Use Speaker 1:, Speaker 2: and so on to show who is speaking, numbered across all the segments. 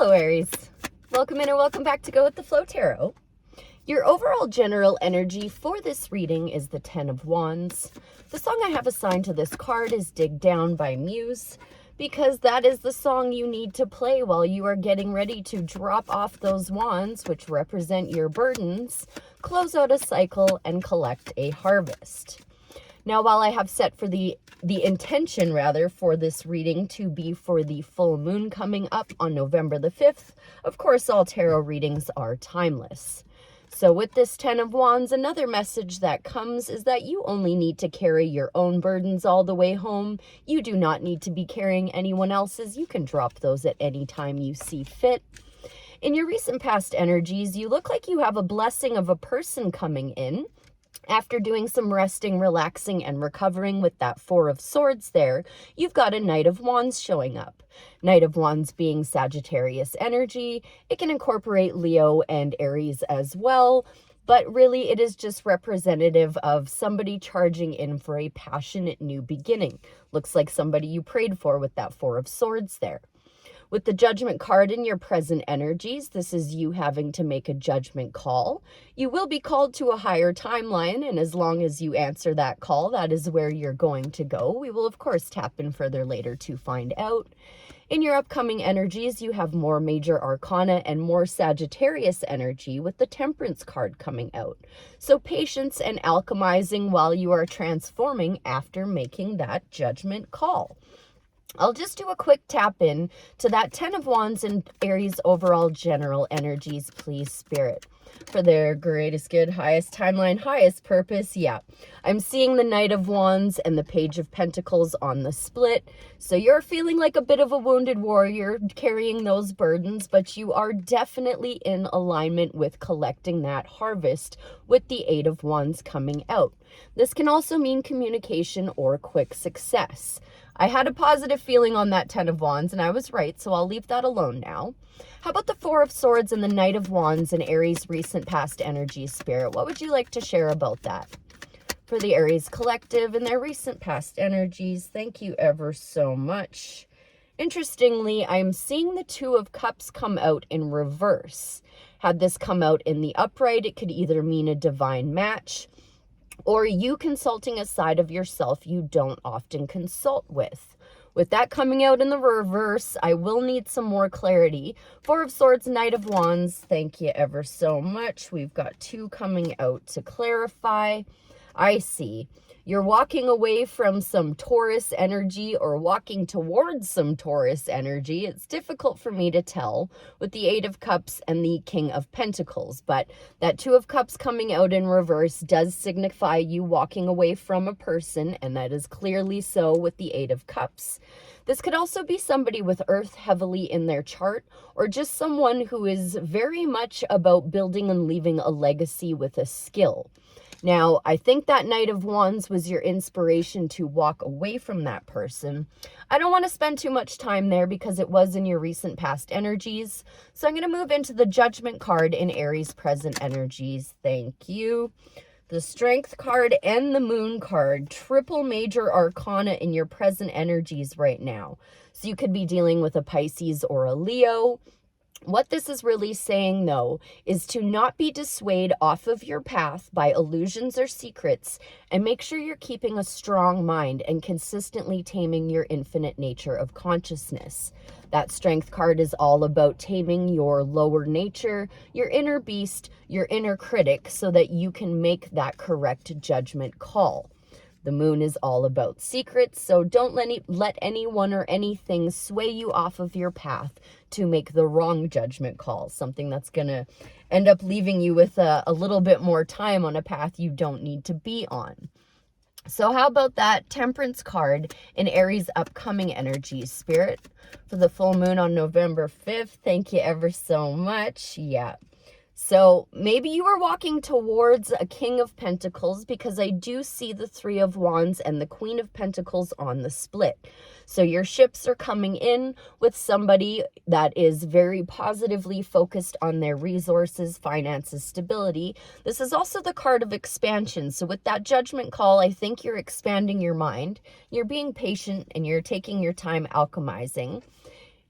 Speaker 1: Hello, Aries. Welcome in or welcome back to Go With The Flow Tarot. Your overall general energy for this reading is the 10 of Wands. The song I have assigned to this card is Dig Down by Muse, because that is the song you need to play while you are getting ready to drop off those wands, which represent your burdens, close out a cycle, and collect a harvest. Now, while I have set for the intention for this reading to be for the full moon coming up on November the 5th, of course, all tarot readings are timeless. So with this 10 of Wands, another message that comes is that you only need to carry your own burdens all the way home. You do not need to be carrying anyone else's. You can drop those at any time you see fit. In your recent past energies, you look like you have a blessing of a person coming in. After doing some resting, relaxing, and recovering with that 4 of Swords there, you've got a Knight of Wands showing up. Knight of Wands being Sagittarius energy. It can incorporate Leo and Aries as well, but really it is just representative of somebody charging in for a passionate new beginning. Looks like somebody you prayed for with that 4 of Swords there. With the Judgment card in your present energies, this is you having to make a judgment call. You will be called to a higher timeline, and as long as you answer that call, that is where you're going to go. We will, of course, tap in further later to find out. In your upcoming energies, you have more major arcana and more Sagittarius energy with the Temperance card coming out. So patience and alchemizing while you are transforming after making that judgment call. I'll just do a quick tap in to that 10 of Wands and Aries overall general energies, please, Spirit. For their greatest good, highest timeline, highest purpose, yeah. I'm seeing the Knight of Wands and the Page of Pentacles on the split. So you're feeling like a bit of a wounded warrior carrying those burdens, but you are definitely in alignment with collecting that harvest with the 8 of Wands coming out. This can also mean communication or quick success. I had a positive feeling on that 10 of Wands, and I was right, so I'll leave that alone now. How about the 4 of Swords and the Knight of Wands and Aries' recent past energy, Spirit? What would you like to share about that? For the Aries collective and their recent past energies, thank you ever so much. Interestingly, I'm seeing the 2 of Cups come out in reverse. Had this come out in the upright, it could either mean a divine match, or you consulting a side of yourself you don't often consult with. With that coming out in the reverse, I will need some more clarity. 4 of Swords, Knight of Wands, thank you ever so much. We've got 2 coming out to clarify. I see. You're walking away from some Taurus energy or walking towards some Taurus energy. It's difficult for me to tell with the 8 of Cups and the King of Pentacles, but that 2 of Cups coming out in reverse does signify you walking away from a person, and that is clearly so with the 8 of Cups. This could also be somebody with Earth heavily in their chart, or just someone who is very much about building and leaving a legacy with a skill. Now, I think that Knight of Wands was your inspiration to walk away from that person. I don't want to spend too much time there because it was in your recent past energies. So I'm going to move into the Judgment card in Aries present energies. Thank you. The Strength card and the Moon card, triple major arcana in your present energies right now. So you could be dealing with a Pisces or a Leo. What this is really saying, though, is to not be dissuaded off of your path by illusions or secrets, and make sure you're keeping a strong mind and consistently taming your infinite nature of consciousness. That Strength card is all about taming your lower nature, your inner beast, your inner critic, so that you can make that correct judgment call. The Moon is all about secrets, so don't let anyone or anything sway you off of your path to make the wrong judgment call, something that's going to end up leaving you with a little bit more time on a path you don't need to be on. So how about that Temperance card in Aries' upcoming energies, Spirit? For the full moon on November 5th, thank you ever so much. Yeah. So maybe you are walking towards a King of Pentacles, because I do see the 3 of Wands and the Queen of Pentacles on the split. So your ships are coming in with somebody that is very positively focused on their resources, finances, stability. This is also the card of expansion. So with that judgment call, I think you're expanding your mind. You're being patient and you're taking your time alchemizing.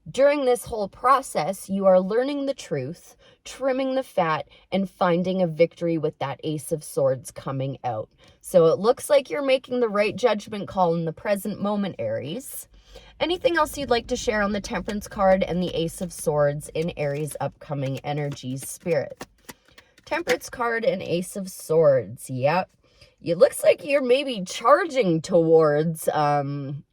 Speaker 1: During this whole process, you are learning the truth, trimming the fat, and finding a victory with that Ace of Swords coming out. So it looks like you're making the right judgment call in the present moment, Aries. Anything else you'd like to share on the Temperance card and the Ace of Swords in Aries' upcoming energies, Spirit? Temperance card and Ace of Swords. Yep. It looks like you're maybe charging towards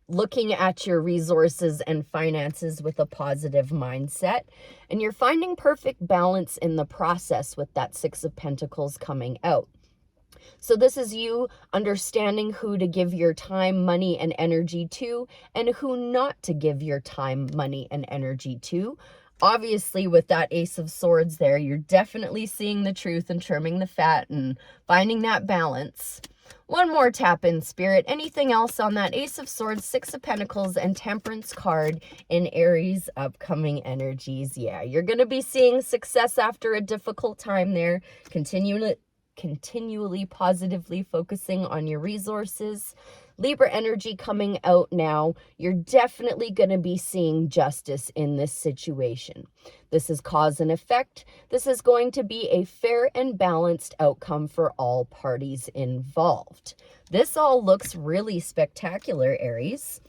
Speaker 1: looking at your resources and finances with a positive mindset. And you're finding perfect balance in the process with that Six of Pentacles coming out. So this is you understanding who to give your time, money, and energy to, and who not to give your time, money, and energy to. Obviously, with that Ace of Swords there, you're definitely seeing the truth and trimming the fat and finding that balance. One more tap in, Spirit. Anything else on that Ace of Swords, Six of Pentacles, and Temperance card in Aries' upcoming energies? Yeah, you're going to be seeing success after a difficult time there. Continually positively focusing on your resources. Libra energy coming out now. You're definitely going to be seeing justice in this situation. This is cause and effect. This is going to be a fair and balanced outcome for all parties involved. This all looks really spectacular, Aries.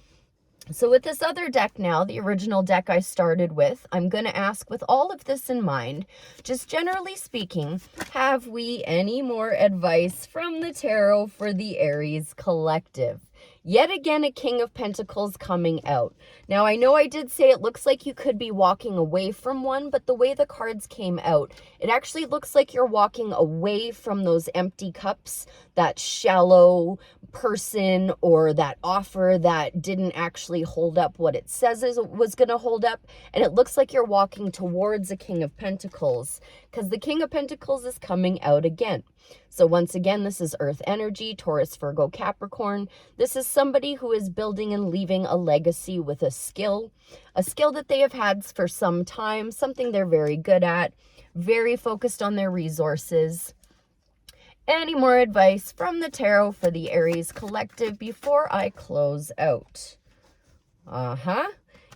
Speaker 1: So with this other deck now, the original deck I started with, I'm going to ask, with all of this in mind, just generally speaking, have we any more advice from the tarot for the Aries collective? Yet again, a King of Pentacles coming out. Now, I know I did say it looks like you could be walking away from one, but the way the cards came out, it actually looks like you're walking away from those empty cups, that shallow person or that offer that didn't actually hold up what it says it was going to hold up. And it looks like you're walking towards a King of Pentacles, because the King of Pentacles is coming out again. So once again, this is Earth energy, Taurus, Virgo, Capricorn. This is somebody who is building and leaving a legacy with a skill that they have had for some time, something they're very good at, very focused on their resources. Any more advice from the tarot for the Aries collective before I close out?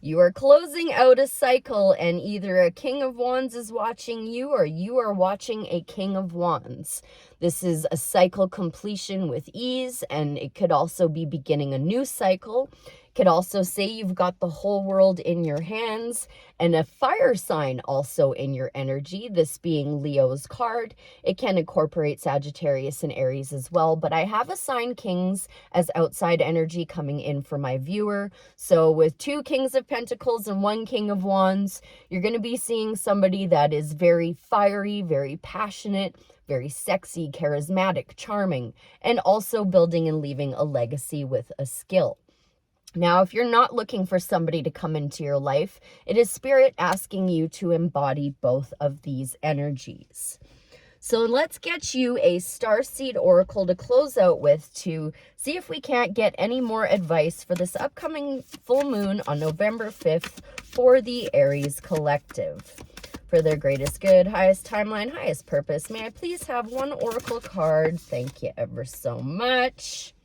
Speaker 1: You are closing out a cycle, and either a King of Wands is watching you or you are watching a King of Wands. This is a cycle completion with ease, and it could also be beginning a new cycle. Could also say you've got the whole world in your hands, and a fire sign also in your energy, this being Leo's card. It can incorporate Sagittarius and Aries as well, but I have assigned kings as outside energy coming in for my viewer. So with two Kings of Pentacles and one King of Wands, you're going to be seeing somebody that is very fiery, very passionate, very sexy, charismatic, charming, and also building and leaving a legacy with a skill. Now, if you're not looking for somebody to come into your life, it is Spirit asking you to embody both of these energies. So let's get you a Starseed Oracle to close out with to see if we can't get any more advice for this upcoming full moon on November 5th for the Aries collective. For their greatest good, highest timeline, highest purpose, may I please have one Oracle card? Thank you ever so much.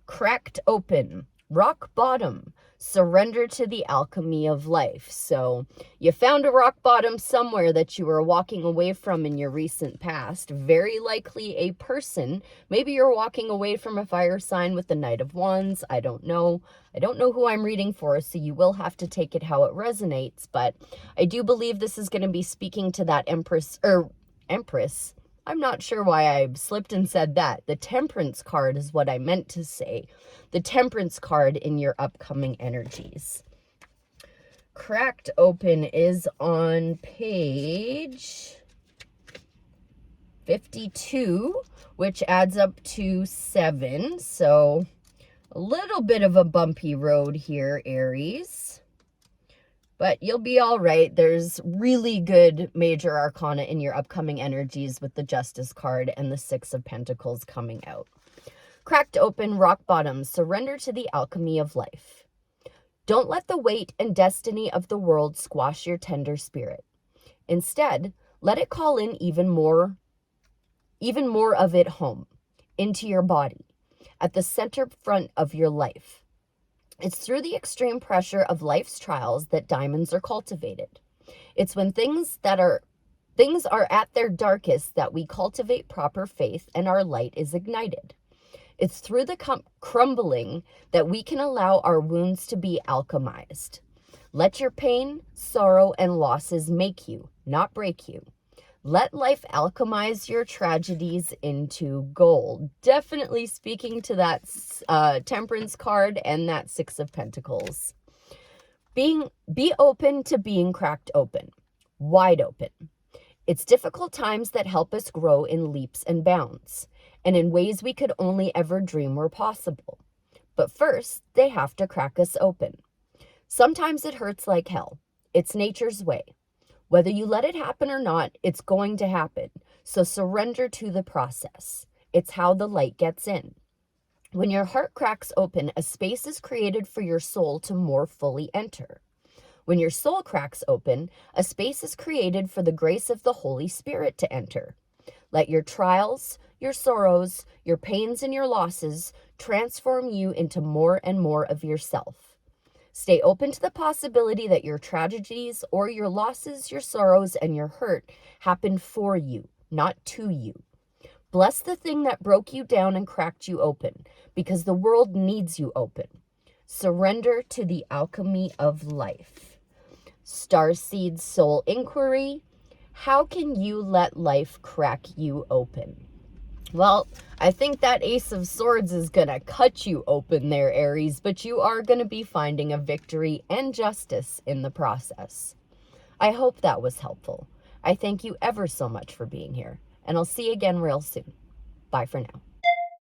Speaker 1: Cracked open. Rock bottom, surrender to the alchemy of life. So you found a rock bottom somewhere that you were walking away from in your recent past. Very likely a person. Maybe you're walking away from a fire sign with the Knight of Wands. I don't know. I don't know who I'm reading for, so you will have to take it how it resonates. But I do believe this is going to be speaking to that Empress. I'm not sure why I slipped and said that. The Temperance card is what I meant to say. The Temperance card in your upcoming energies. Cracked open is on page 52, which adds up to 7. So a little bit of a bumpy road here, Aries. But you'll be all right. There's really good major arcana in your upcoming energies with the Justice card and the Six of Pentacles coming out. Cracked open, rock bottom, surrender to the alchemy of life. Don't let the weight and destiny of the world squash your tender spirit. Instead, let it call in even more of it home, into your body, at the center front of your life. It's through the extreme pressure of life's trials that diamonds are cultivated. It's when things are at their darkest that we cultivate proper faith and our light is ignited. It's through the crumbling that we can allow our wounds to be alchemized. Let your pain, sorrow, and losses make you, not break you. Let life alchemize your tragedies into gold. Definitely speaking to that Temperance card and that Six of Pentacles. Be open to being cracked open, wide open. It's difficult times that help us grow in leaps and bounds, and in ways we could only ever dream were possible. But first, they have to crack us open. Sometimes it hurts like hell. It's nature's way. Whether you let it happen or not, it's going to happen. So surrender to the process. It's how the light gets in. When your heart cracks open, a space is created for your soul to more fully enter. When your soul cracks open, a space is created for the grace of the Holy Spirit to enter. Let your trials, your sorrows, your pains, and your losses transform you into more and more of yourself. Stay open to the possibility that your tragedies or your losses, your sorrows, and your hurt happened for you, not to you. Bless the thing that broke you down and cracked you open, because the world needs you open. Surrender to the alchemy of life. Starseed Soul Inquiry. How can you let life crack you open? Well, I think that Ace of Swords is going to cut you open there, Aries, but you are going to be finding a victory and justice in the process. I hope that was helpful. I thank you ever so much for being here, and I'll see you again real soon. Bye for now.